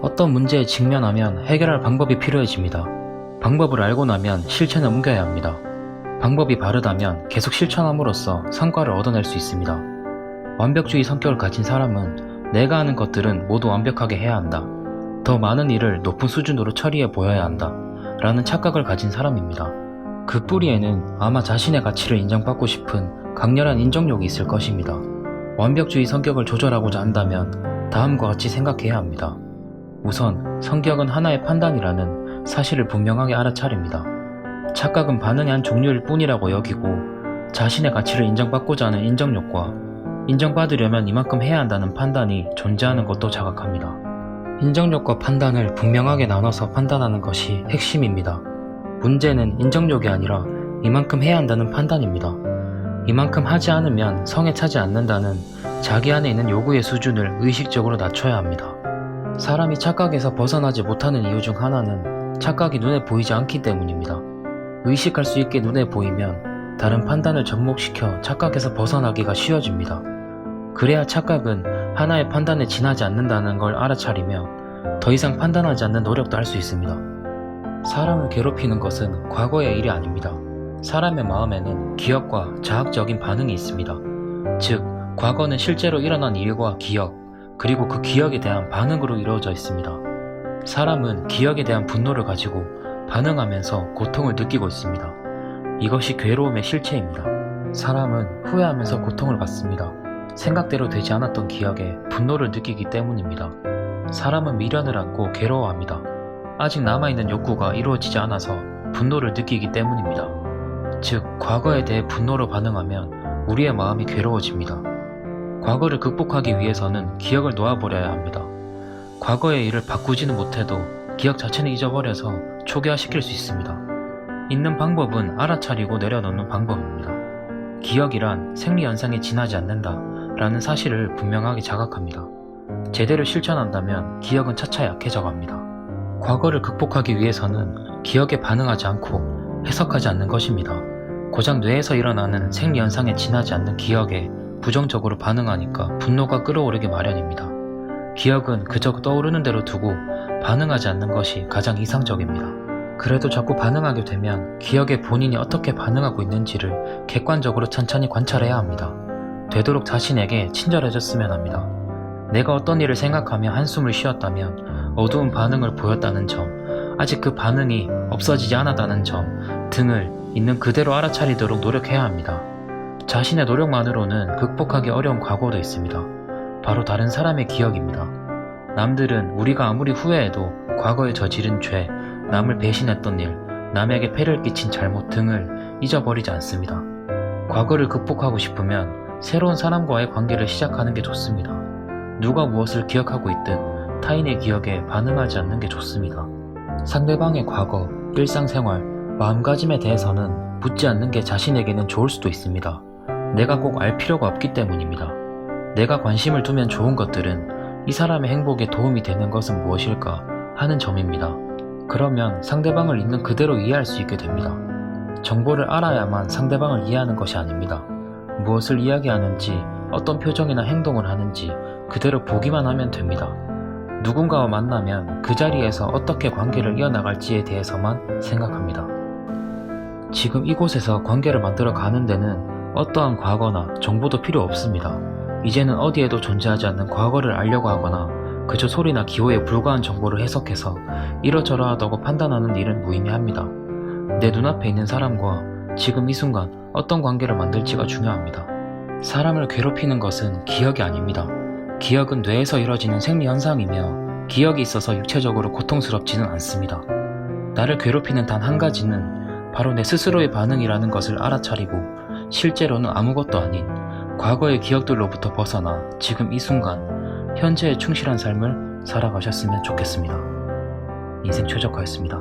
어떤 문제에 직면하면 해결할 방법이 필요해집니다. 방법을 알고 나면 실천에 옮겨야 합니다. 방법이 바르다면 계속 실천함으로써 성과를 얻어낼 수 있습니다. 완벽주의 성격을 가진 사람은 내가 하는 것들은 모두 완벽하게 해야 한다. 더 많은 일을 높은 수준으로 처리해 보여야 한다. 라는 착각을 가진 사람입니다. 그 뿌리에는 아마 자신의 가치를 인정받고 싶은 강렬한 인정욕이 있을 것입니다. 완벽주의 성격을 조절하고자 한다면 다음과 같이 생각해야 합니다. 우선 성격은 하나의 판단이라는 사실을 분명하게 알아차립니다. 착각은 반응의 한 종류일 뿐이라고 여기고 자신의 가치를 인정받고자 하는 인정욕과 인정받으려면 이만큼 해야 한다는 판단이 존재하는 것도 자각합니다. 인정욕과 판단을 분명하게 나눠서 판단하는 것이 핵심입니다. 문제는 인정욕이 아니라 이만큼 해야 한다는 판단입니다. 이만큼 하지 않으면 성에 차지 않는다는 자기 안에 있는 요구의 수준을 의식적으로 낮춰야 합니다. 사람이 착각에서 벗어나지 못하는 이유 중 하나는 착각이 눈에 보이지 않기 때문입니다. 의식할 수 있게 눈에 보이면 다른 판단을 접목시켜 착각에서 벗어나기가 쉬워집니다. 그래야 착각은 하나의 판단에 지나지 않는다는 걸 알아차리며 더 이상 판단하지 않는 노력도 할 수 있습니다. 사람을 괴롭히는 것은 과거의 일이 아닙니다. 사람의 마음에는 기억과 자학적인 반응이 있습니다. 즉, 과거는 실제로 일어난 일과 기억, 그리고 그 기억에 대한 반응으로 이루어져 있습니다. 사람은 기억에 대한 분노를 가지고 반응하면서 고통을 느끼고 있습니다. 이것이 괴로움의 실체입니다. 사람은 후회하면서 고통을 받습니다. 생각대로 되지 않았던 기억에 분노를 느끼기 때문입니다. 사람은 미련을 안고 괴로워합니다. 아직 남아있는 욕구가 이루어지지 않아서 분노를 느끼기 때문입니다. 즉, 과거에 대해 분노로 반응하면 우리의 마음이 괴로워집니다. 과거를 극복하기 위해서는 기억을 놓아버려야 합니다. 과거의 일을 바꾸지는 못해도 기억 자체는 잊어버려서 초기화시킬 수 있습니다. 있는 방법은 알아차리고 내려놓는 방법입니다. 기억이란 생리현상에 지나지 않는다 라는 사실을 분명하게 자각합니다. 제대로 실천한다면 기억은 차차 약해져 갑니다. 과거를 극복하기 위해서는 기억에 반응하지 않고 해석하지 않는 것입니다. 고작 뇌에서 일어나는 생리현상에 지나지 않는 기억에 부정적으로 반응하니까 분노가 끓어오르기 마련입니다. 기억은 그저 떠오르는 대로 두고 반응하지 않는 것이 가장 이상적입니다. 그래도 자꾸 반응하게 되면 기억에 본인이 어떻게 반응하고 있는지를 객관적으로 천천히 관찰해야 합니다. 되도록 자신에게 친절해졌으면 합니다. 내가 어떤 일을 생각하며 한숨을 쉬었다면 어두운 반응을 보였다는 점, 아직 그 반응이 없어지지 않았다는 점 등을 있는 그대로 알아차리도록 노력해야 합니다. 자신의 노력만으로는 극복하기 어려운 과거도 있습니다. 바로 다른 사람의 기억입니다. 남들은 우리가 아무리 후회해도 과거에 저지른 죄, 남을 배신했던 일, 남에게 폐를 끼친 잘못 등을 잊어버리지 않습니다. 과거를 극복하고 싶으면 새로운 사람과의 관계를 시작하는 게 좋습니다. 누가 무엇을 기억하고 있든 타인의 기억에 반응하지 않는 게 좋습니다. 상대방의 과거, 일상생활, 마음가짐에 대해서는 묻지 않는 게 자신에게는 좋을 수도 있습니다. 내가 꼭 알 필요가 없기 때문입니다. 내가 관심을 두면 좋은 것들은 이 사람의 행복에 도움이 되는 것은 무엇일까 하는 점입니다. 그러면 상대방을 있는 그대로 이해할 수 있게 됩니다. 정보를 알아야만 상대방을 이해하는 것이 아닙니다. 무엇을 이야기하는지, 어떤 표정이나 행동을 하는지 그대로 보기만 하면 됩니다. 누군가와 만나면 그 자리에서 어떻게 관계를 이어나갈지에 대해서만 생각합니다. 지금 이곳에서 관계를 만들어 가는 데는 어떠한 과거나 정보도 필요 없습니다. 이제는 어디에도 존재하지 않는 과거를 알려고 하거나 그저 소리나 기호에 불과한 정보를 해석해서 이러저러하다고 판단하는 일은 무의미합니다. 내 눈앞에 있는 사람과 지금 이 순간 어떤 관계를 만들지가 중요합니다. 사람을 괴롭히는 것은 기억이 아닙니다. 기억은 뇌에서 이뤄지는 생리현상이며 기억이 있어서 육체적으로 고통스럽지는 않습니다. 나를 괴롭히는 단 한 가지는 바로 내 스스로의 반응이라는 것을 알아차리고 실제로는 아무것도 아닌 과거의 기억들로부터 벗어나 지금 이 순간 현재에 충실한 삶을 살아가셨으면 좋겠습니다. 인생 최적화였습니다.